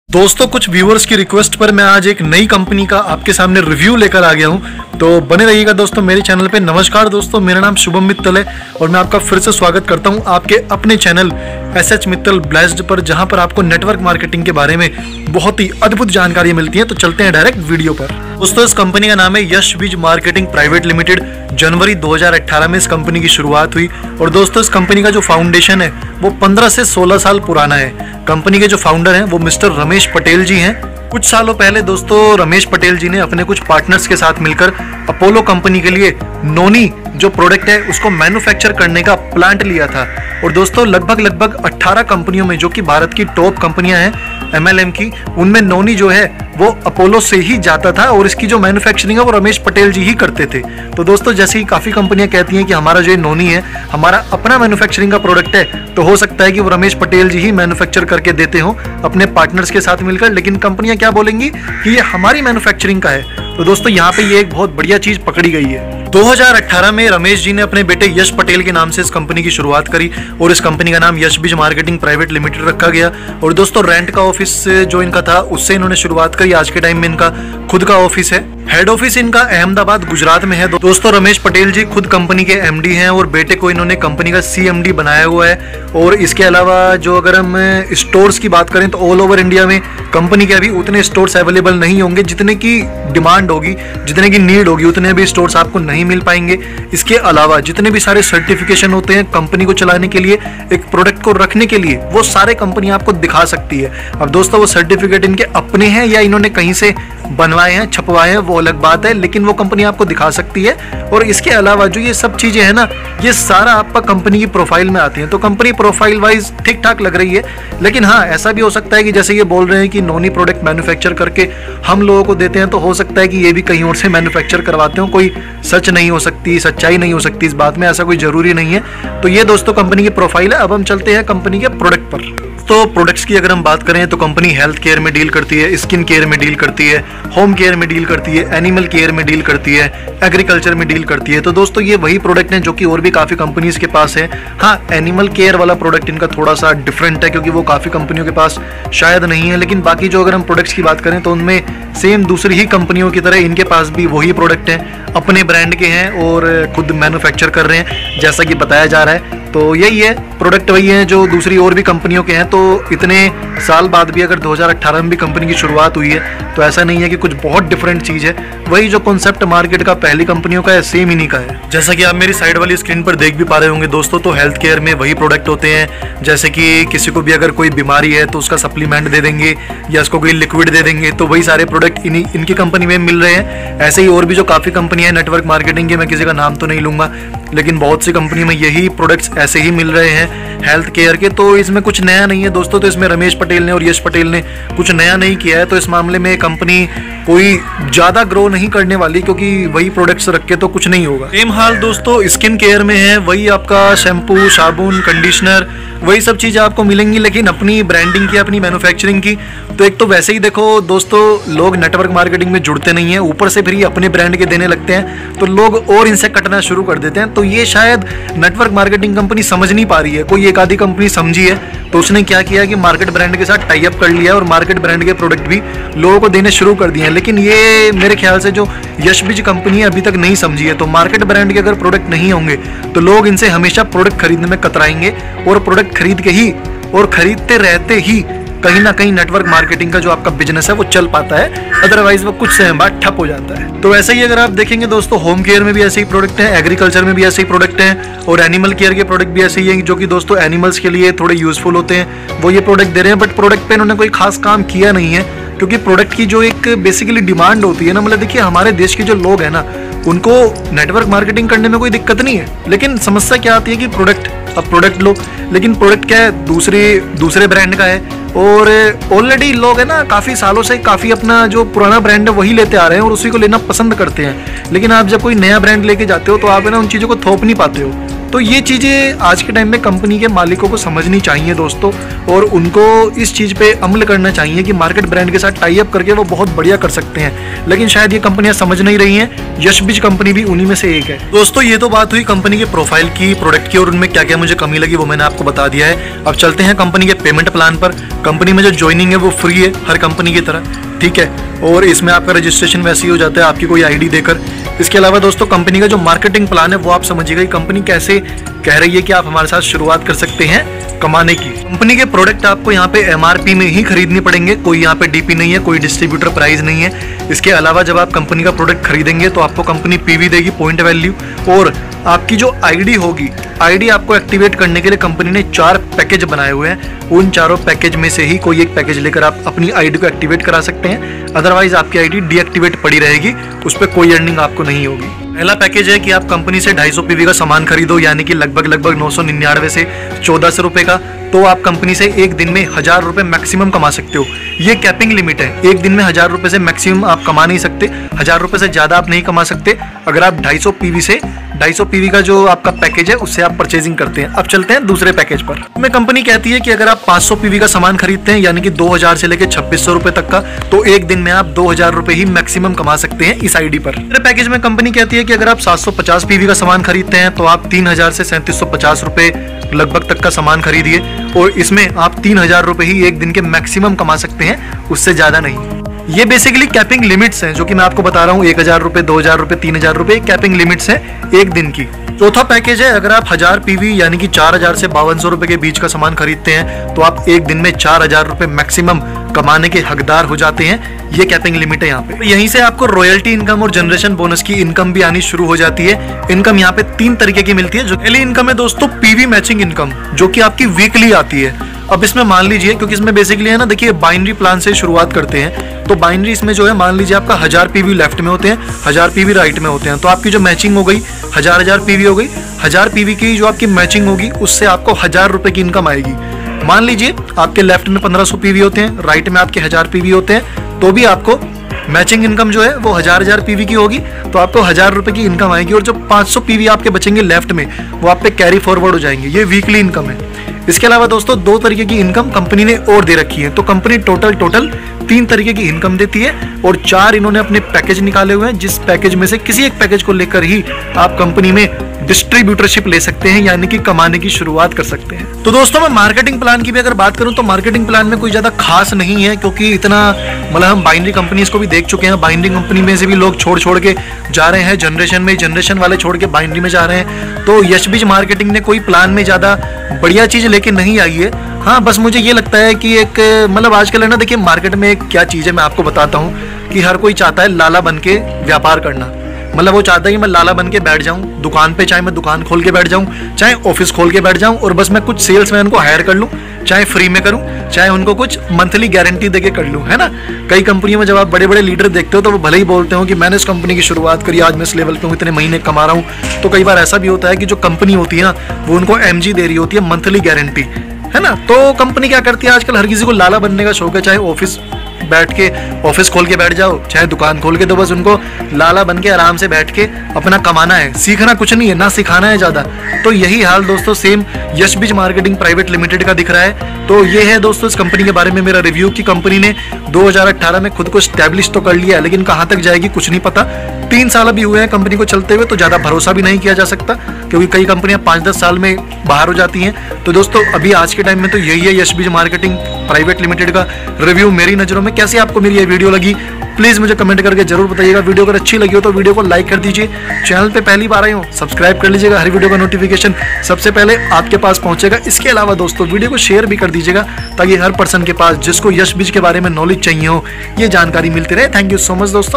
दोस्तों कुछ व्यूअर्स की रिक्वेस्ट पर मैं आज एक नई कंपनी का आपके सामने रिव्यू लेकर आ गया हूं, तो बने रहिएगा दोस्तों मेरे चैनल पे। नमस्कार दोस्तों, मेरा नाम शुभम मित्तल है और मैं आपका फिर से स्वागत करता हूं आपके अपने चैनल एसएच मित्तल ब्लेस्ड पर, जहां पर आपको नेटवर्क मार्केटिंग के बारे में बहुत ही अद्भुत जानकारी मिलती है। तो चलते हैं डायरेक्ट वीडियो पर। दोस्तों इस कंपनी का नाम है यश बीज मार्केटिंग प्राइवेट लिमिटेड। जनवरी 2018 में इस कंपनी की शुरुआत हुई और दोस्तों इस कंपनी का जो फाउंडेशन है वो 15 से 16 साल पुराना है। कंपनी के जो फाउंडर हैं वो मिस्टर रमेश पटेल जी हैं। कुछ सालों पहले दोस्तों रमेश पटेल जी ने अपने कुछ पार्टनर्स के साथ मिलकर अपोलो कंपनी के लिए नोनी जो प्रोडक्ट है उसको मैन्युफैक्चर करने का प्लांट लिया था। और दोस्तों लगभग 18 कंपनियों में, जो कि भारत की टॉप कंपनियां हैं MLM की, उनमें नोनी जो है वो अपोलो से ही जाता था और इसकी जो मैन्युफैक्चरिंग है वो रमेश पटेल जी ही करते थे। तो दोस्तों जैसे ही काफ़ी कंपनियां कहती हैं कि हमारा जो ये नोनी है हमारा अपना मैन्युफैक्चरिंग का प्रोडक्ट है, तो हो सकता है कि वो रमेश पटेल जी ही मैन्युफैक्चर करके देते हो अपने पार्टनर्स के साथ मिलकर, लेकिन कंपनियां क्या बोलेंगी कि ये हमारी मैन्युफैक्चरिंग का है। तो दोस्तों यहाँ पे ये एक बहुत बढ़िया चीज पकड़ी गई है। 2018 में रमेश जी ने अपने बेटे यश पटेल के नाम से इस कंपनी की शुरुआत करी और इस कंपनी का नाम यश बीज मार्केटिंग प्राइवेट लिमिटेड रखा गया। और दोस्तों रेंट का ऑफिस जो इनका था उससे इन्होंने शुरुआत करी। आज के टाइम में इनका खुद का ऑफिस है। हेड ऑफिस इनका अहमदाबाद गुजरात में है। दोस्तों रमेश पटेल जी खुद कंपनी के MD हैं और बेटे को इन्होंने कंपनी का CMD बनाया हुआ है। और इसके अलावा जो अगर हम स्टोर्स की बात करें तो ऑल ओवर इंडिया में कंपनी के अभी उतने स्टोर्स अवेलेबल नहीं होंगे, जितने की डिमांड होगी, जितने की नीड होगी उतने भी स्टोर्स आपको नहीं मिल पाएंगे। इसके अलावा जितने भी सारे सर्टिफिकेशन होते हैं कंपनी को चलाने के लिए, एक प्रोडक्ट को रखने के लिए, वो सारे कंपनी आपको दिखा सकती है। अब दोस्तों वो सर्टिफिकेट इनके अपने हैं या इन्होंने कहीं से बनवाए हैं, छपवाए हैं, वो अलग बात है, लेकिन वो कंपनी आपको दिखा सकती है। और इसके अलावा जो ये सब चीजें हैं ना, ये सारा आपका कंपनी की प्रोफाइल में आती है। तो कंपनी प्रोफाइल वाइज ठीक ठाक लग रही है, लेकिन हाँ ऐसा भी हो सकता है कि जैसे ये बोल रहे हैं कि नोनी प्रोडक्ट मैन्युफैक्चर करके हम लोगों को देते हैं, तो हो सकता है कि ये भी कहीं और से मैन्युफैक्चर करवाते हो। कोई सच नहीं हो सकती, सच्चाई नहीं हो सकती इस बात में, ऐसा कोई जरूरी नहीं है। तो ये दोस्तों कंपनी की प्रोफाइल है। अब हम चलते हैं कंपनी के प्रोडक्ट पर। तो प्रोडक्ट्स की अगर हम बात करें तो कंपनी हेल्थ केयर में डील करती है, स्किन केयर में डील करती है, होम केयर में डील करती है, एनिमल केयर में डील करती है, एग्रीकल्चर में डील करती है। तो दोस्तों ये वही प्रोडक्ट हैं जो कि और भी काफ़ी कंपनीज के पास है। हाँ एनिमल केयर वाला प्रोडक्ट इनका थोड़ा सा डिफरेंट है क्योंकि वो काफ़ी कंपनियों के पास शायद नहीं है, लेकिन बाकी जो अगर हम प्रोडक्ट्स की बात करें तो उनमें सेम दूसरी ही कंपनियों की तरह इनके पास भी वही प्रोडक्ट हैं, अपने ब्रांड के हैं और खुद मैन्युफैक्चर कर रहे हैं जैसा कि बताया जा रहा है। तो यही है, प्रोडक्ट वही है जो दूसरी और भी कंपनियों के हैं। तो इतने साल बाद भी अगर 2018 में भी कंपनी की शुरुआत हुई है तो ऐसा नहीं है कि कुछ बहुत डिफरेंट चीज़ है। वही जो कॉन्सेप्ट मार्केट का पहली कंपनियों का है सेम इन्हीं का है। जैसा कि आप मेरी साइड वाली स्क्रीन पर देख भी पा रहे होंगे दोस्तों, तो हेल्थ केयर में वही प्रोडक्ट होते हैं। जैसे कि किसी को भी अगर कोई बीमारी है तो उसका सप्लीमेंट दे देंगे या उसको कोई लिक्विड दे देंगे, तो वही सारे प्रोडक्ट इनकी कंपनी में मिल रहे हैं। ऐसे ही और भी जो काफ़ी कंपनियां हैं नेटवर्क मार्केटिंग की, मैं किसी का नाम तो नहीं लूँगा, लेकिन बहुत सी कंपनी में यही प्रोडक्ट्स ऐसे ही मिल रहे हैं हेल्थ केयर के। तो इसमें कुछ नया नहीं है दोस्तों। तो इसमें रमेश पटेल ने और यश पटेल ने कुछ नया नहीं किया है। तो इस मामले में कंपनी कोई ज़्यादा ग्रो नहीं करने वाली, क्योंकि वही प्रोडक्ट्स रख के तो कुछ नहीं होगा। सेम हाल दोस्तों स्किन केयर में है। वही आपका शैम्पू, साबुन, कंडीशनर, वही सब चीज़ें आपको मिलेंगी, लेकिन अपनी ब्रांडिंग की, अपनी मैन्युफैक्चरिंग की। तो एक तो वैसे ही देखो दोस्तों लोग नेटवर्क मार्केटिंग में जुड़ते नहीं हैं, ऊपर से फिर ये अपने ब्रांड के देने लगते हैं तो लोग और इनसे कटना शुरू कर देते हैं। तो ये शायद नेटवर्क मार्केटिंग कंपनी समझ नहीं पा रही है। कोई एक आधी कंपनी समझी है तो उसने क्या किया कि मार्केट ब्रांड के साथ टाई अप कर लिया और मार्केट ब्रांड के प्रोडक्ट भी लोगों को देने शुरू कर दिए हैं। लेकिन ये मेरे ख्याल से जो यश बीज कंपनी है अभी तक नहीं समझी है। तो मार्केट ब्रांड के अगर प्रोडक्ट नहीं होंगे तो लोग इनसे हमेशा प्रोडक्ट खरीदने में कतराएंगे और प्रोडक्ट खरीद के ही और खरीदते रहते ही कहीं ना कहीं नेटवर्क मार्केटिंग का जो आपका बिजनेस है वो चल पाता है, अदरवाइज वो कुछ समय बाद ठप हो जाता है। तो ऐसे ही अगर आप देखेंगे दोस्तों होम केयर में भी ऐसे ही प्रोडक्ट हैं, एग्रीकल्चर में भी ऐसे ही प्रोडक्ट हैं और एनिमल केयर के प्रोडक्ट भी ऐसे ही हैं जो कि दोस्तों एनिमल्स के लिए थोड़े यूजफुल होते हैं, वो ये प्रोडक्ट दे रहे हैं। बट प्रोडक्ट पे इन्होंने कोई खास काम किया नहीं है, क्योंकि प्रोडक्ट की जो एक बेसिकली डिमांड होती है ना, मतलब देखिए हमारे देश के जो लोग हैं ना उनको नेटवर्क मार्केटिंग करने में कोई दिक्कत नहीं है, लेकिन समस्या क्या आती है कि प्रोडक्ट लो, लेकिन प्रोडक्ट क्या है दूसरे ब्रांड का है और ऑलरेडी लोग है ना काफ़ी सालों से काफ़ी अपना जो पुराना ब्रांड है वही लेते आ रहे हैं और उसी को लेना पसंद करते हैं। लेकिन आप जब कोई नया ब्रांड लेके जाते हो तो आप है ना उन चीज़ों को थोप नहीं पाते हो। तो ये चीज़ें आज के टाइम में कंपनी के मालिकों को समझनी चाहिए दोस्तों, और उनको इस चीज़ पे अमल करना चाहिए कि मार्केट ब्रांड के साथ टाई अप करके वो बहुत बढ़िया कर सकते हैं। लेकिन शायद ये कंपनियां समझ नहीं रही हैं। यशबिज कंपनी भी उन्हीं में से एक है। दोस्तों ये तो बात हुई कंपनी के प्रोफाइल की, प्रोडक्ट की, और उनमें क्या क्या मुझे कमी लगी वो मैंने आपको बता दिया है। अब चलते हैं कंपनी के पेमेंट प्लान पर। कंपनी में जो ज्वाइनिंग है वो फ्री है हर कंपनी की तरह, ठीक है, और इसमें आपका रजिस्ट्रेशन वैसे ही हो जाता है आपकी कोई आईडी देकर। इसके अलावा दोस्तों कंपनी का जो मार्केटिंग प्लान है वो आप समझिएगा कि कंपनी कैसे कह रही है कि आप हमारे साथ शुरुआत कर सकते हैं कमाने की। कंपनी के प्रोडक्ट आपको यहाँ पे एमआरपी में ही खरीदने पड़ेंगे, कोई यहाँ पे डीपी नहीं है, कोई डिस्ट्रीब्यूटर प्राइस नहीं है। इसके अलावा जब आप कंपनी का प्रोडक्ट खरीदेंगे तो आपको कंपनी पीवी देगी, पॉइंट वैल्यू, और आपकी जो आईडी होगी, आईडी आपको एक्टिवेट करने के लिए कंपनी ने 4 पैकेज बनाए हुए हैं। उन चारों पैकेज में से ही कोई एक पैकेज लेकर आप अपनी आईडी को एक्टिवेट करा सकते हैं, अदरवाइज आपकी आईडी डीएक्टिवेट पड़ी रहेगी, उस पर कोई अर्निंग आपको नहीं होगी। पहला पैकेज है कि आप कंपनी से 250 पीवी का सामान खरीदो, यानी कि लगभग 999 से 1400 रुपए का, तो आप कंपनी से एक दिन में 1000 रुपए मैक्सिमम कमा सकते हो। ये कैपिंग लिमिट है, एक दिन में 1000 रुपए से मैक्सिमम आप कमा नहीं सकते, 1000 रुपए से ज्यादा आप नहीं कमा सकते अगर आप 250 पीवी से 250 पीवी का जो आपका पैकेज है उससे आप परचेजिंग करते हैं। अब चलते हैं दूसरे पैकेज पर। में कंपनी कहती है कि अगर आप 500 पीवी का सामान खरीदते हैं, यानी कि 2000 से लेकर 2600 रुपए तक का, तो एक दिन में आप 2000 रुपए ही मैक्सिमम कमा सकते हैं इस आईडी पर। दूसरे पैकेज में कंपनी कहती है कि अगर आप 750 पीवी का सामान खरीदते हैं तो आप 3000 से 3750 रुपए लगभग तक का सामान खरीदिए, और इसमें आप 3000 रुपए ही एक दिन के मैक्सिमम कमा सकते हैं, उससे ज्यादा नहीं। ये बेसिकली कैपिंग लिमिट्स हैं जो कि मैं आपको बता रहा हूँ। 1000 रुपए, 2000 रुपए, 3000 रुपए कैपिंग लिमिट्स हैं एक दिन की। चौथा पैकेज है अगर आप 1000 पीवी यानी कि 4000 से 5200 रुपए के बीच का सामान खरीदते हैं तो आप एक दिन में 4000 रुपए मैक्सिमम कमाने के हकदार हो जाते हैं। ये कैपिंग लिमिट है यहाँ पे। यहीं से आपको रॉयल्टी इनकम और जनरेशन बोनस की इनकम भी आनी शुरू हो जाती है। इनकम यहाँ पे 3 तरीके की मिलती है। जो पहली इनकम है दोस्तों पीवी मैचिंग इनकम, जो कि आपकी वीकली आती है। अब इसमें मान लीजिए, क्योंकि इसमें बेसिकली है ना, देखिए बाइनरी प्लान से शुरुआत करते हैं, तो बाइनरी इसमें जो है मान लीजिए आपका 1000 पीवी लेफ्ट में होते हैं, 1000 पीवी राइट में होते हैं, तो आपकी जो मैचिंग हो गई 1000 पीवी हो गई। 1000 पीवी की जो आपकी मैचिंग होगी उससे आपको 1000 रुपए की इनकम आएगी। मान लीजिए आपके लेफ्ट में 1500 पीवी होते हैं, राइट में आपके 1000 पीवी होते हैं, तो भी आपको मैचिंग इनकम जो है वो 1000 पीवी की होगी, तो आपको 1000 रुपए की इनकम आएगी। और जो 500 पीवी आपके बचेंगे लेफ्ट में वो आप पे कैरी फॉरवर्ड हो जाएंगे। ये वीकली इनकम है। इसके अलावा दोस्तों 2 तरीके की इनकम कंपनी ने और दे रखी है, तो कंपनी टोटल 3 तरीके की इनकम देती है, और 4 इन्होंने अपने पैकेज निकाले हुए हैं, जिस पैकेज में से किसी एक पैकेज को लेकर ही आप कंपनी में डिस्ट्रीब्यूटरशिप ले सकते हैं, यानी कि कमाने की शुरुआत कर सकते हैं। तो दोस्तों मैं मार्केटिंग प्लान की भी अगर बात करूं तो मार्केटिंग प्लान में कोई ज्यादा खास नहीं है, क्योंकि इतना मतलब हम बाइनरी कंपनीज को भी देख चुके हैं। बाइनरी कंपनी में से भी लोग छोड़ के जा रहे हैं जनरेशन में, जनरेशन वाले छोड़ के बाइनरी में जा रहे हैं। तो यशबिज मार्केटिंग ने कोई प्लान में ज्यादा बढ़िया चीज लेके नहीं आई है। हाँ, बस मुझे ये लगता है कि एक मतलब आजकल है ना, देखिए मार्केट में एक क्या चीज़ है मैं आपको बताता हूँ कि हर कोई चाहता है लाला बन के व्यापार करना। मतलब वो चाहता है कि मैं लाला बन के बैठ जाऊं दुकान पे, चाहे मैं दुकान खोल के बैठ जाऊं, चाहे ऑफिस खोल के बैठ जाऊं, और बस मैं कुछ सेल्समैन को हायर कर लूं, चाहे फ्री में करूं, चाहे उनको कुछ मंथली गारंटी देके कर लूं, है ना। कई कंपनियों में जब आप बड़े बड़े लीडर देखते हो तो वो भले ही बोलते हो कि मैंने इस कंपनी की शुरुआत करी, आज मैं इस लेवल पे हूँ, इतने महीने कमा रहा हूँ, तो कई बार ऐसा भी होता है कि जो कंपनी होती है ना वो उनको एमजी दे रही होती है, मंथली गारंटी, है ना। तो कंपनी क्या करती है आजकल, हर किसी को लाला बनने का शौक है, चाहे ऑफिस बैठ के ऑफिस खोल के बैठ जाओ, चाहे दुकान खोल के, तो बस उनको लाला बन के आराम से बैठ के अपना कमाना है, सीखना कुछ नहीं है, ना सिखाना है ज़्यादा। तो यही हाल दोस्तों सेम यशबिज मार्केटिंग प्राइवेट लिमिटेड का दिख रहा है। तो ये है दोस्तों इस कंपनी के बारे में मेरा रिव्यू कि कंपनी ने 2018 में खुद को स्टैब्लिश तो कर लिया है, लेकिन कहाँ तक जाएगी कुछ नहीं पता। 3 साल अभी हुए हैं कंपनी को चलते हुए, तो ज़्यादा भरोसा भी नहीं किया जा सकता, क्योंकि कई कंपनियां 5-10 साल में बाहर हो जाती हैं। तो दोस्तों अभी आज के टाइम में तो यही है यशबिज मार्केटिंग प्राइवेट लिमिटेड का रिव्यू मेरी नज़रों में। कैसे आपको मेरी ये वीडियो लगी प्लीज़ मुझे कमेंट करके जरूर बताइएगा। वीडियो अगर अच्छी लगी हो तो वीडियो को लाइक कर दीजिए, चैनल पे पहली बार आए हो सब्सक्राइब कर लीजिएगा, हर वीडियो का नोटिफिकेशन सबसे पहले आपके पास पहुंचेगा। इसके अलावा दोस्तों वीडियो को शेयर भी कर दीजिएगा, ताकि हर पर्सन के पास जिसको यशबिज के बारे में नॉलेज चाहिए हो ये जानकारी मिलती रहे। थैंक यू सो मच दोस्तों।